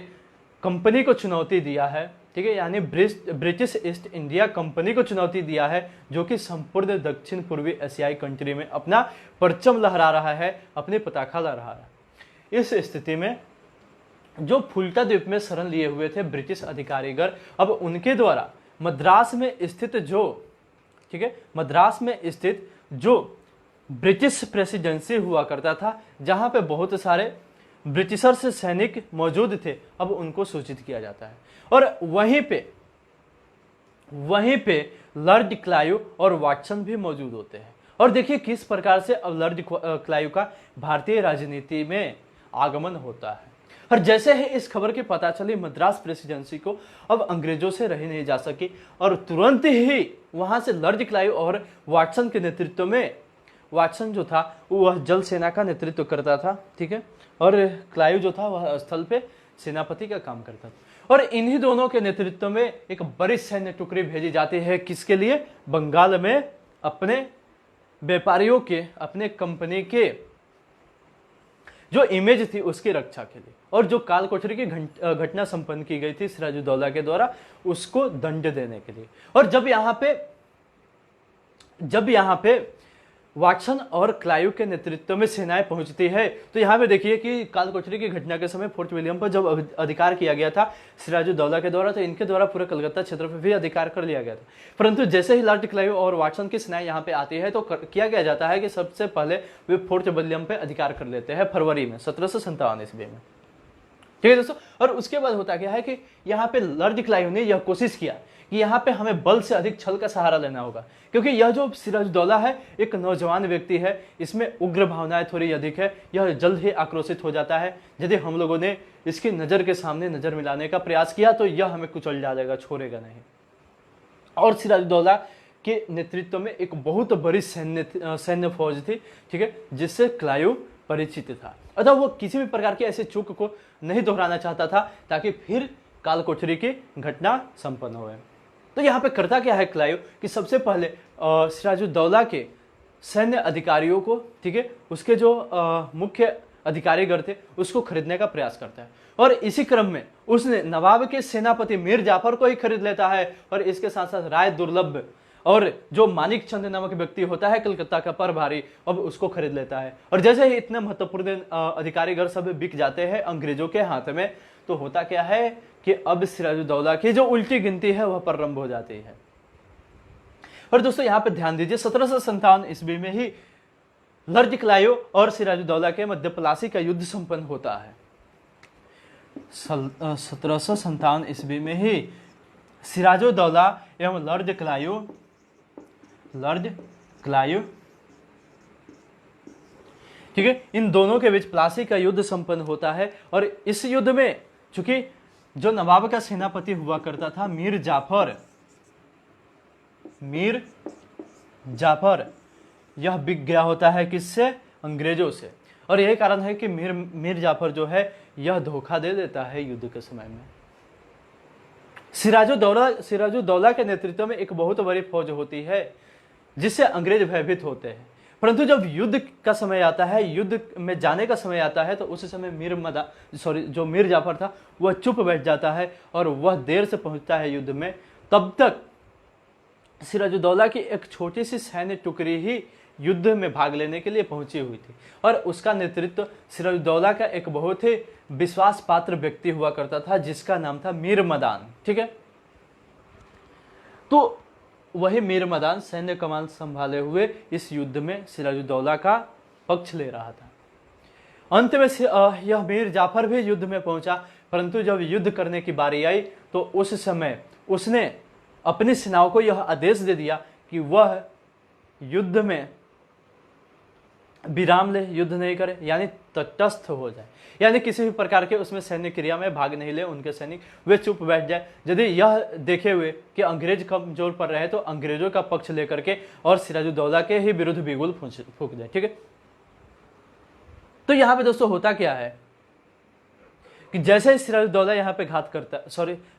कंपनी को चुनौती दिया है, ठीक है, यानी ब्रिटिश ईस्ट इंडिया कंपनी को चुनौती दिया है, जो कि संपूर्ण दक्षिण पूर्वी एशियाई कंट्री में अपना परचम लहरा रहा है, अपनी पताखा लहरा रहा है। इस स्थिति में जो फुल्टा द्वीप में शरण लिए हुए थे ब्रिटिश अधिकारीगण, अब उनके द्वारा मद्रास में स्थित जो, ठीक है, मद्रास में स्थित जो ब्रिटिश प्रेसिडेंसी हुआ करता था, जहां पे बहुत सारे ब्रिटिशर से सैनिक मौजूद थे, अब उनको सूचित किया जाता है। और वहीं पे लॉर्ड क्लाइव और वाटसन भी मौजूद होते हैं। और देखिए किस प्रकार से अब लॉर्ड क्लाइव का भारतीय राजनीति में आगमन होता है। और जैसे ही इस खबर की पता चली मद्रास प्रेसिडेंसी को, अब अंग्रेजों से रही नहीं जा सकी, और तुरंत ही वहां से लॉर्ड क्लाइव और वाटसन के नेतृत्व में, वाटसन जो था वह जल सेना का नेतृत्व करता था, ठीक है, और क्लाइव जो था वह स्थल पे सेनापति का काम करता था, और इन्हीं दोनों के नेतृत्व में एक बड़ी सैन्य टुकड़ी भेजी जाती है। किसके लिए? बंगाल में अपने व्यापारियों के, अपने कंपनी के जो इमेज थी उसकी रक्षा के लिए, और जो काल कोठरी की घटना संपन्न की गई थी सिराजुद्दौला के द्वारा उसको दंड देने के लिए। और जब यहाँ पे वाटसन और क्लाइव के नेतृत्व में सेनाएं पहुंचती है, तो यहाँ पे देखिए कि काल कोठरी की घटना के समय फोर्ट विलियम पर जब अधिकार किया गया था सिराजुद्दौला के द्वारा, तो इनके द्वारा पूरे कलकत्ता क्षेत्र पर भी अधिकार कर लिया गया था। परंतु जैसे ही लॉर्ड क्लाइव और वाटसन की सेनाएं यहाँ पे आती है तो किया गया जाता है कि सबसे पहले वे फोर्ट विलियम पे अधिकार कर लेते हैं फरवरी में 1757 ईस्वी में। ठीक है दोस्तों, और उसके बाद होता क्या है कि यहाँ पे लॉर्ड क्लाइव ने यह कोशिश किया कि यहाँ पे हमें बल से अधिक छल का सहारा लेना होगा, क्योंकि यह जो सिराजुद्दौला है एक नौजवान व्यक्ति है, इसमें उग्र भावनाएं थोड़ी अधिक है, यह जल्द ही आक्रोशित हो जाता है। यदि हम लोगों ने इसकी नजर के सामने नजर मिलाने का प्रयास किया तो यह हमें कुचल डालेगा, छोड़ेगा नहीं। और सिराजुद्दौला के नेतृत्व में एक बहुत बड़ी सैन्य फौज थी, ठीक है, जिससे क्लाइव परिचित था। अतः वो किसी भी प्रकार की ऐसी चूक को नहीं दोहराना चाहता था ताकि फिर काल कोठरी की घटना संपन्न हो। तो यहाँ पे करता क्या है क्लाइव कि सबसे पहले सिराजुद्दौला के सैन्य अधिकारियों को, ठीक है, उसके जो मुख्य अधिकारीगण थे उसको खरीदने का प्रयास करता है। और इसी क्रम में उसने नवाब के सेनापति मीर जाफर को ही खरीद लेता है, और इसके साथ साथ राय दुर्लभ और जो मानिक चंद नामक व्यक्ति होता है कलकत्ता का प्रभारी, अब उसको खरीद लेता है। और जैसे ही इतने महत्वपूर्ण अधिकारीगण सब बिक जाते हैं अंग्रेजों के हाथ में, तो होता क्या है कि अब सिराजुद्दौला की जो उल्टी गिनती है वह प्रारंभ हो जाती है। और दोस्तों यहाँ पे ध्यान दीजिए 1757 ईस्वी में ही लॉर्ड क्लाइव और सिराजुद्दौला के मध्य प्लासी का युद्ध संपन्न होता है। 1757 ईस्वी में ही सिराजुद्दौला एवं लॉर्ड क्लाइव, ठीक है, इन दोनों के बीच प्लासी का युद्ध संपन्न होता है। और इस युद्ध में चूंकि जो नवाब का सेनापति हुआ करता था मीर जाफर यह बिक गया होता है किससे? अंग्रेजों से। और यही कारण है कि मीर जाफर जो है यह धोखा दे देता है युद्ध के समय में। सिराजुद्दौला के नेतृत्व में एक बहुत बड़ी फौज होती है जिससे अंग्रेज भयभीत होते हैं, परंतु जब युद्ध का समय आता है, युद्ध में जाने का समय आता है, तो उस समय जो मीर जाफर था वह चुप बैठ जाता है और वह देर से पहुंचता है युद्ध में। तब तक सिराजुद्दौला की एक छोटी सी सैन्य टुकड़ी ही युद्ध में भाग लेने के लिए पहुंची हुई थी, और उसका नेतृत्व सिराजुद्दौला का एक बहुत ही विश्वास पात्र व्यक्ति हुआ करता था जिसका नाम था मीर मदान। ठीक है, तो वही मीर मदान सैन्य कमान संभाले हुए इस युद्ध में सिराजुद्दौला का पक्ष ले रहा था। अंत में यह मीर जाफर भी युद्ध में पहुंचा, परंतु जब युद्ध करने की बारी आई तो उस समय उसने अपनी सेनाओं को यह आदेश दे दिया कि वह युद्ध में विराम ले, युद्ध नहीं करे, यानी तटस्थ हो जाए, यानी किसी भी प्रकार के उसमें सैन्य क्रिया में भाग नहीं ले उनके सैनिक, वे चुप बैठ जाए। यदि यह देखे हुए कि अंग्रेज कमजोर पड़ रहे हैं तो अंग्रेजों का पक्ष लेकर के और सिराजुद्दौला के ही विरुद्ध बिगुल फूंक जाए। ठीक है, तो यहां पे दोस्तों होता क्या है कि जैसे ही सिराजुद्दौला यहाँ पे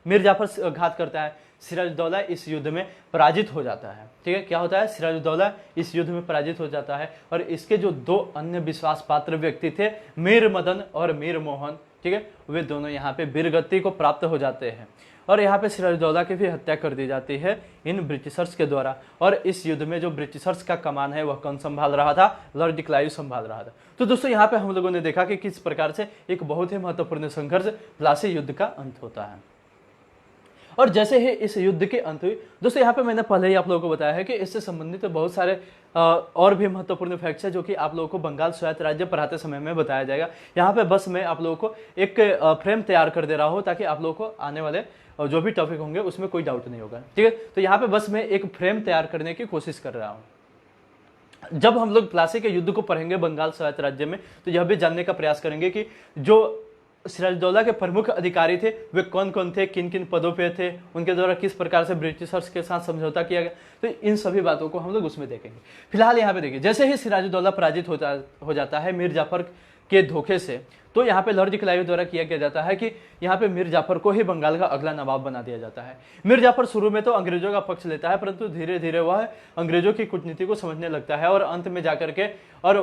मीर जाफर घात करता है, सिराजुद्दौला इस युद्ध में पराजित हो जाता है। ठीक है, क्या होता है, सिराजुद्दौला इस युद्ध में पराजित हो जाता है, और इसके जो दो अन्य विश्वास पात्र व्यक्ति थे मीर मदन और मीर मोहन, ठीक है, वे दोनों यहाँ पे वीरगति को प्राप्त हो जाते हैं, और यहाँ पे सिराजुद्दौला की भी हत्या कर दी जाती है इन ब्रिटिशर्स के द्वारा। और इस युद्ध में जो ब्रिटिशर्स का कमान है वह कौन संभाल रहा था? लॉर्ड क्लाइव संभाल रहा था। तो दोस्तों यहाँ पे हम लोगों ने देखा कि किस प्रकार से एक बहुत ही महत्वपूर्ण संघर्ष प्लासी युद्ध का अंत होता है। और जैसे ही इस युद्ध के अंत हुई दोस्तों, यहाँ पे मैंने पहले ही आप लोगों को बताया है कि इससे संबंधित बहुत सारे और भी महत्वपूर्ण फैक्ट्स है जो कि आप लोगों को बंगाल स्वायत्त राज्य पढ़ाते समय में बताया जाएगा। यहाँ पे बस मैं आप लोगों को एक फ्रेम तैयार कर दे रहा हूँ ताकि आप लोगों को आने वाले जो भी टॉपिक होंगे उसमें कोई डाउट नहीं होगा। ठीक है, तो यहाँ पे बस मैं एक फ्रेम तैयार करने की कोशिश कर रहा हूँ। जब हम लोग प्लासी के युद्ध को पढ़ेंगे बंगाल स्वायत्त राज्य में, तो यह भी जानने का प्रयास करेंगे कि जो सिराजुद्दौला के प्रमुख अधिकारी थे वे कौन कौन थे, किन किन पदों पे थे, उनके द्वारा किस प्रकार से ब्रिटिशर्स के साथ समझौता किया गया, तो इन सभी बातों को हम लोग उसमें देखेंगे। फिलहाल यहाँ पे देखिए, जैसे ही सिराजुद्दौला पराजित हो जाता है मीर जाफर के धोखे से, तो यहाँ पे लॉर्ड क्लाइव द्वारा किया जाता है कि यहाँ पे मीर जाफर को ही बंगाल का अगला नवाब बना दिया जाता है। मीर जाफर शुरू में तो अंग्रेजों का पक्ष लेता है, परंतु धीरे धीरे वह अंग्रेजों की कूटनीति को समझने लगता है और अंत में जाकर के और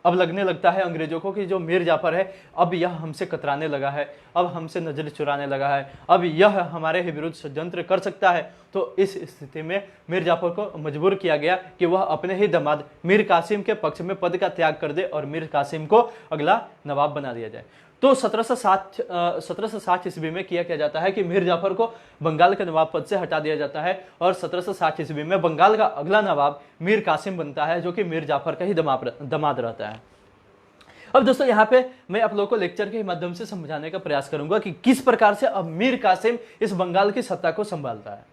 अब लगने लगता है अंग्रेजों को कि जो मीर जाफर है अब यह हमसे कतराने लगा है, अब हमसे नजर चुराने लगा है, अब यह हमारे ही विरुद्ध षड्यंत्र कर सकता है। तो इस स्थिति में मीर जाफर को मजबूर किया गया कि वह अपने ही दामाद मीर कासिम के पक्ष में पद का त्याग कर दे और मीर कासिम को अगला नवाब बना दिया जाए। तो 1760 ईस्वी में किया जाता है कि मीर जाफर को बंगाल के नवाब पद से हटा दिया जाता है और 1760 ईस्वी में बंगाल का अगला नवाब मीर कासिम बनता है, जो कि मीर जाफर का ही दामाद रहता है। अब दोस्तों यहाँ पे मैं आप लोगों को लेक्चर के माध्यम से समझाने का प्रयास करूंगा कि किस प्रकार से अब मीर कासिम इस बंगाल की सत्ता को संभालता है।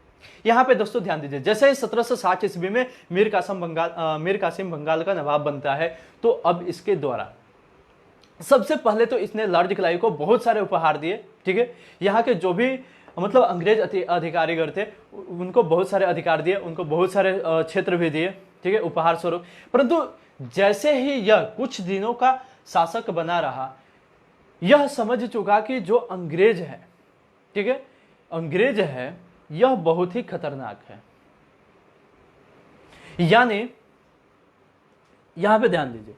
यहाँ पे दोस्तों ध्यान दीजिए, जैसे 1760 ईस्वी में मीर कासिम बंगाल का नवाब बनता है, तो अब इसके द्वारा सबसे पहले तो इसने लॉर्ड क्लाइव को बहुत सारे उपहार दिए। ठीक है, यहाँ के जो भी मतलब अंग्रेज अधिकारीगण थे उनको बहुत सारे अधिकार दिए, उनको बहुत सारे क्षेत्र भी दिए, ठीक है, उपहार स्वरूप। परंतु जैसे ही यह कुछ दिनों का शासक बना रहा, यह समझ चुका कि जो अंग्रेज है, ठीक है, अंग्रेज है, यह बहुत ही खतरनाक है। यानी यहां पे ध्यान दीजिए,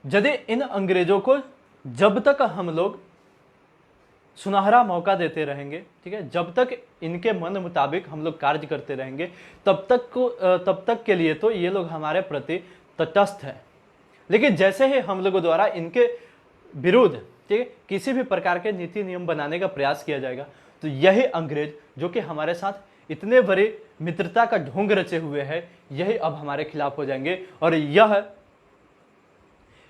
यदि इन अंग्रेजों को जब तक हम लोग सुनहरा मौका देते रहेंगे, ठीक है, जब तक इनके मन मुताबिक हम लोग कार्य करते रहेंगे, तब तक के लिए तो ये लोग हमारे प्रति तटस्थ है। लेकिन जैसे ही हम लोगों द्वारा इनके विरुद्ध, ठीक है, किसी भी प्रकार के नीति नियम बनाने का प्रयास किया जाएगा, तो यही अंग्रेज जो कि हमारे साथ इतने बड़े मित्रता का ढोंग रचे हुए हैं, यही अब हमारे खिलाफ हो जाएंगे और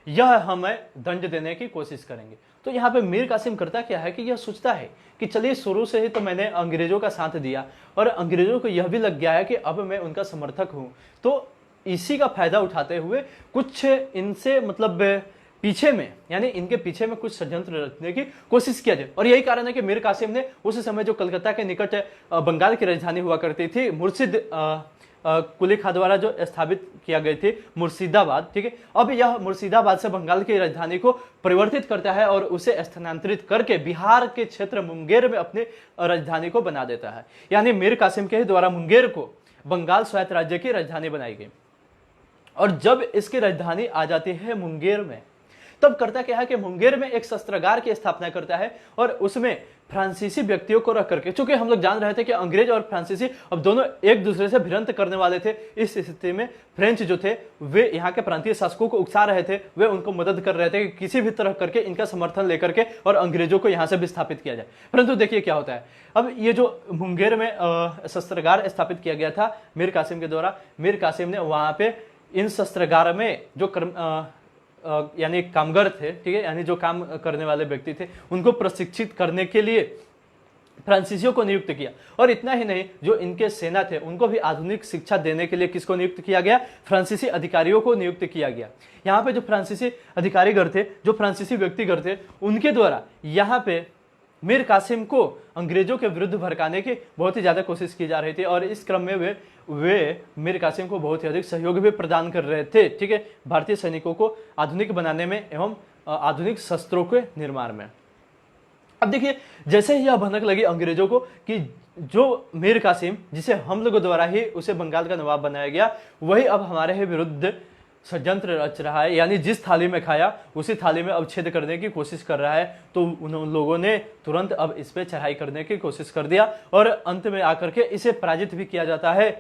यह हमें दंड देने की कोशिश करेंगे। तो यहाँ पे मीर कासिम करता क्या है कि यह सोचता है कि चलिए शुरू से ही तो मैंने अंग्रेजों का साथ दिया और अंग्रेजों को यह भी लग गया है कि अब मैं उनका समर्थक हूं, तो इसी का फायदा उठाते हुए कुछ इनसे मतलब पीछे में, यानी इनके पीछे में कुछ षड्यंत्र रचने की कोशिश किया जाए। और यही कारण है कि मीर कासिम ने उस समय जो कलकत्ता के निकट बंगाल की राजधानी हुआ करती थी मुर्शिद कुली खां द्वारा जो स्थापित किया गई थी मुर्शिदाबाद, ठीक है, अब यह मुर्शिदाबाद से बंगाल की राजधानी को परिवर्तित करता है और उसे स्थानांतरित करके बिहार के क्षेत्र मुंगेर में अपनी राजधानी को बना देता है। यानी मीर कासिम के द्वारा मुंगेर को बंगाल स्वायत्त राज्य की राजधानी बनाई गई। और जब इसकी राजधानी आ जाती है मुंगेर में, तब करता क्या है कि मुंगेर में एक शस्त्रागार की स्थापना करता है और उसमें फ्रांसीसी व्यक्तियों को रख करके, चूंकि हम लोग जान रहे थे कि अंग्रेज और फ्रांसीसी अब दोनों एक दूसरे से भिड़ंत करने वाले थे, इस स्थिति में फ्रेंच जो थे वे यहाँ के प्रांतीय शासकों को उकसा रहे थे, वे उनको मदद कर रहे थे कि किसी भी तरह करके इनका समर्थन लेकर के और अंग्रेजों को यहाँ से विस्थापित किया जाए। परंतु देखिए क्या होता है, अब ये जो मुंगेर में शस्त्रागार स्थापित किया गया था मीर कासिम के द्वारा, मीर कासिम ने वहां पे इन शस्त्रागार में जो यानी कामगार थे, ठीक है, यानी जो काम करने वाले व्यक्ति थे, उनको प्रशिक्षित करने के लिए फ्रांसीसियों को नियुक्त किया। और इतना ही नहीं, जो इनके सेना थे उनको भी आधुनिक शिक्षा देने के लिए किसको नियुक्त किया गया, फ्रांसीसी अधिकारियों को नियुक्त किया गया। यहाँ पे जो फ्रांसीसी अधिकारीगण थे, जो फ्रांसीसी व्यक्तिगण थे, उनके द्वारा यहाँ पे मीर कासिम को अंग्रेजों के विरुद्ध भड़काने की बहुत ही ज्यादा कोशिश की जा रही थी और इस क्रम में वे मीर कासिम को बहुत ही अधिक सहयोग भी प्रदान कर रहे थे, ठीक है, भारतीय सैनिकों को आधुनिक बनाने में एवं आधुनिक शस्त्रों के निर्माण में। अब देखिए, जैसे ही यह भनक लगी अंग्रेजों को कि जो मीर कासिम, जिसे हम लोगों द्वारा ही उसे बंगाल का नवाब बनाया गया, वही अब हमारे ही विरुद्ध षड्यंत्र रच रहा है, यानी जिस थाली में खाया उसी थाली में अब छेद करने की कोशिश कर रहा है, तो उन लोगों ने तुरंत अब इस पे चढ़ाई करने की कोशिश कर दिया और अंत में आकर के इसे पराजित भी किया जाता है,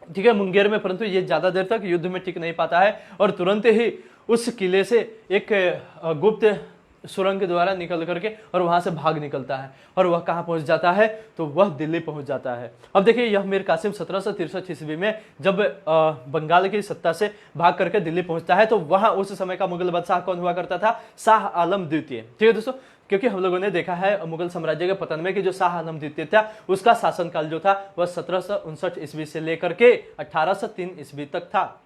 ठीक है, मुंगेर में। परंतु ये ज्यादा देर तक युद्ध में टिक नहीं पाता है और तुरंत ही उस किले से एक गुप्त सुरंग के द्वारा निकल करके और वहां से भाग निकलता है और वह कहां पहुंच जाता है, तो वह दिल्ली पहुंच जाता है। अब देखिए, यह मीर कासिम 1763 ईस्वी में जब बंगाल की सत्ता से भाग करके दिल्ली पहुंचता है, तो वहां उस समय का मुगल बादशाह कौन हुआ करता था, शाह आलम द्वितीय, ठीक है दोस्तों, क्योंकि हम लोगों ने देखा है मुगल साम्राज्य के पतन में कि जो शाह आलम द्वितीय था उसका शासनकाल जो था वह 1759 ईस्वी से लेकर के 1803 ईस्वी तक था।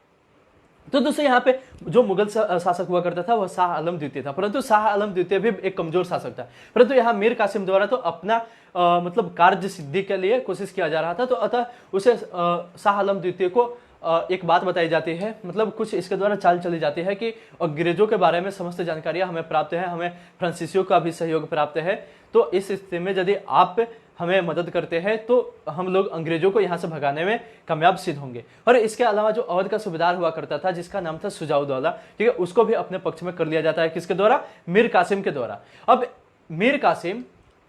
तो दोस्तों यहाँ पे जो मुगल शासक हुआ करता था वह शाह आलम द्वितीय था, परंतु शाह आलम द्वितीय भी एक कमजोर शासक था। परंतु यहाँ मीर कासिम द्वारा तो अपना मतलब कार्य सिद्धि के लिए कोशिश किया जा रहा था, तो अतः उसे शाह आलम द्वितीय को एक बात बताई जाती है, मतलब कुछ इसके द्वारा चाल चली जाती है कि अंग्रेजों के बारे में समस्त जानकारियां हमें प्राप्त है, हमें फ्रांसीसियों का भी सहयोग प्राप्त है, तो इस स्थिति में यदि आप हमें मदद करते हैं तो हम लोग अंग्रेजों को यहाँ से भगाने में कामयाब सिद्ध होंगे। और इसके अलावा जो अवध का सूबेदार हुआ करता था जिसका नाम था सुजाउद्दौला, ठीक है, उसको भी अपने पक्ष में कर लिया जाता है। किसके द्वारा? मीर कासिम के द्वारा। अब मीर कासिम,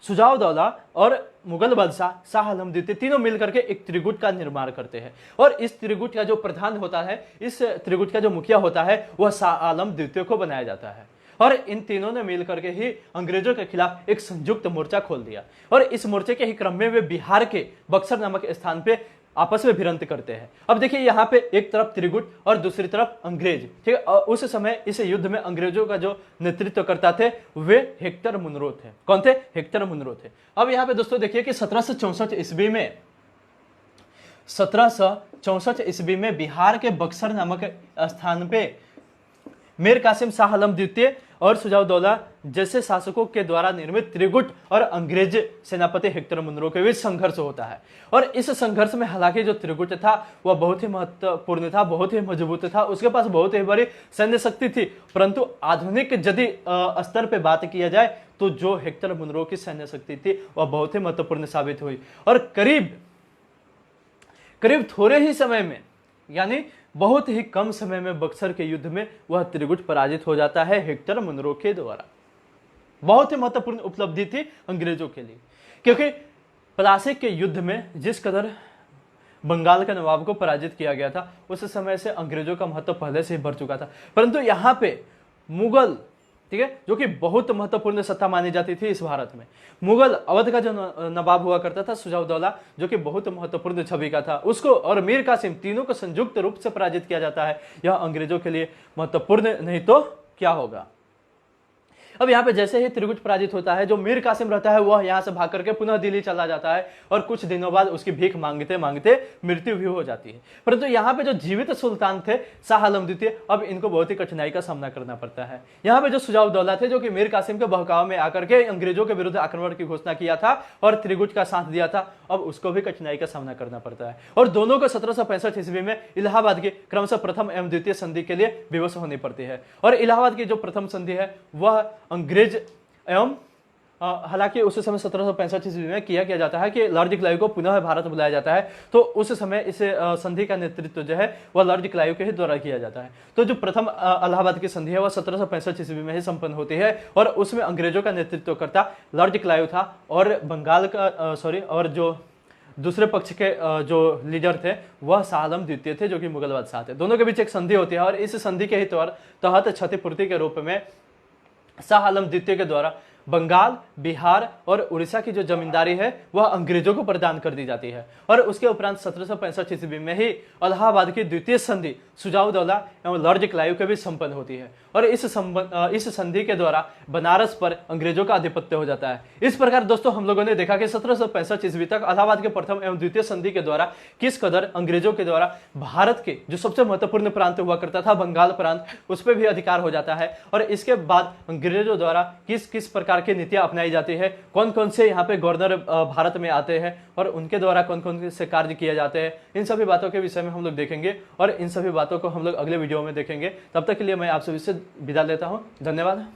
सुजाउद्दौला और मुगल बादशाह शाह आलम द्वितीय तीनों मिलकर के एक त्रिगुट का निर्माण करते हैं। और इस त्रिगुट का जो प्रधान होता है, इस त्रिगुट का जो मुखिया होता है, वह शाह आलम द्वितीय को बनाया जाता है। और इन तीनों ने मिलकर के ही अंग्रेजों के खिलाफ एक संयुक्त मोर्चा खोल दिया। और इस मोर्चे के ही क्रम में वे बिहार के बक्सर नामक स्थान पे आपस में भिड़ंत करते हैं। अब देखिए यहाँ पे एक तरफ त्रिगुट और दूसरी तरफ अंग्रेज, ठीक है। उस समय इस युद्ध में अंग्रेजों का जो नेतृत्व करता थे वे हेक्टर मुनरो थे। कौन थे? हेक्टर मुनरो थे। अब यहाँ पे दोस्तों देखिए कि 1764 ईस्वी में बिहार के बक्सर नामक स्थान पे मीर कासिम, शाह आलम द्वितीय और सुजाउद्दौला जैसे शासकों के द्वारा निर्मित त्रिगुट और अंग्रेज सेनापति हेक्टर मुनरो के बीच संघर्ष होता है। और इस संघर्ष में हालांकि जो त्रिगुट था वह बहुत ही महत्वपूर्ण था, बहुत ही मजबूत था, उसके पास बहुत ही बड़ी सैन्य शक्ति थी। परंतु आधुनिक यदि स्तर पे बात किया जाए तो जो हेक्टर मुनरो की सैन्य शक्ति थी वह बहुत ही महत्वपूर्ण साबित हुई। और करीब थोड़े ही समय में, यानी बहुत ही कम समय में बक्सर के युद्ध में वह त्रिगुट पराजित हो जाता है हेक्टर मुनरो के द्वारा। बहुत ही महत्वपूर्ण उपलब्धि थी अंग्रेजों के लिए, क्योंकि प्लासी के युद्ध में जिस कदर बंगाल के नवाब को पराजित किया गया था उस समय से अंग्रेजों का महत्व पहले से ही बढ़ चुका था। परंतु यहाँ पे मुगल, ठीक है, जो कि बहुत महत्वपूर्ण सत्ता मानी जाती थी इस भारत में, मुगल अवध का जो नवाब हुआ करता था सुजाउद्दौला, जो कि बहुत महत्वपूर्ण छवि का था, उसको और मीर कासिम तीनों को संयुक्त रूप से पराजित किया जाता है। यह अंग्रेजों के लिए महत्वपूर्ण नहीं तो क्या होगा। अब यहाँ पे जैसे ही त्रिगुट पराजित होता है, जो मीर कासिम रहता है वह यहाँ से भाग करके पुनः दिल्ली चला जाता है और कुछ दिनों बाद उसकी भीख मांगते मांगते मृत्यु भी हो जाती है। परंतु यहाँ पे जो जीवित सुल्तान थे शाह आलम द्वितीय, अब इनको बहुत ही कठिनाई का सामना करना पड़ता है। यहाँ पे जो सुजाउद्दौला थे, जो कि मीर कासिम के बहकाव में आकर के अंग्रेजों के विरुद्ध आक्रमण की घोषणा किया था और त्रिगुट का साथ दिया था, अब उसको भी कठिनाई का सामना करना पड़ता है। और दोनों को 1765 ईस्वी में इलाहाबाद की क्रमशः प्रथम एवं द्वितीय संधि के लिए विवश होनी पड़ती है। और इलाहाबाद की जो प्रथम संधि है वह अंग्रेज एवं हालांकि उस समय 1765 ईस्वी में किया जाता है कि लॉर्ड क्लाइव को पुनः भारत बुलाया जाता है। तो उस समय इस संधि का नेतृत्व जो है वह लॉर्ड क्लाइव के ही द्वारा किया जाता है। तो जो प्रथम इलाहाबाद की संधि है वह 1765 ईस्वी में ही संपन्न होती है और उसमें अंग्रेजों का नेतृत्व करता लॉर्ड क्लाइव था और बंगाल का और जो दूसरे पक्ष के जो लीडर थे वह शाह आलम द्वितीय थे, जो कि मुगल बादशाह थे। दोनों के बीच एक संधि होती है और इस संधि के ही तहत क्षतिपूर्ति के रूप में शाह आलम द्वितीय के द्वारा बंगाल, बिहार और उड़ीसा की जो जमींदारी है वह अंग्रेजों को प्रदान कर दी जाती है। और उसके उपरांत 1765 ईस्वी में ही इलाहाबाद की द्वितीय संधि सुजाउद्दौला एवं लॉर्ड क्लाइव के बीच संपन्न होती है और इस संधि के द्वारा बनारस पर अंग्रेजों का आधिपत्य हो जाता है। इस प्रकार दोस्तों हम लोगों ने देखा कि 1765 ईस्वी तक इलाहाबाद के प्रथम एवं द्वितीय संधि के द्वारा किस कदर अंग्रेजों के द्वारा भारत के जो सबसे महत्वपूर्ण प्रांत हुआ करता था बंगाल प्रांत, उस पर भी अधिकार हो जाता है। और इसके बाद अंग्रेजों द्वारा किस किस प्रकार की नीतियां अपनाई जाती है, कौन कौन से यहाँ पे गवर्नर भारत में आते हैं और उनके द्वारा कौन कौन से कार्य किए जाते हैं, इन सभी बातों के विषय में हम लोग देखेंगे और इन सभी बातों को हम लोग अगले वीडियो में देखेंगे। तब तक के लिए मैं आप सभी से विदा लेता हूं। धन्यवाद।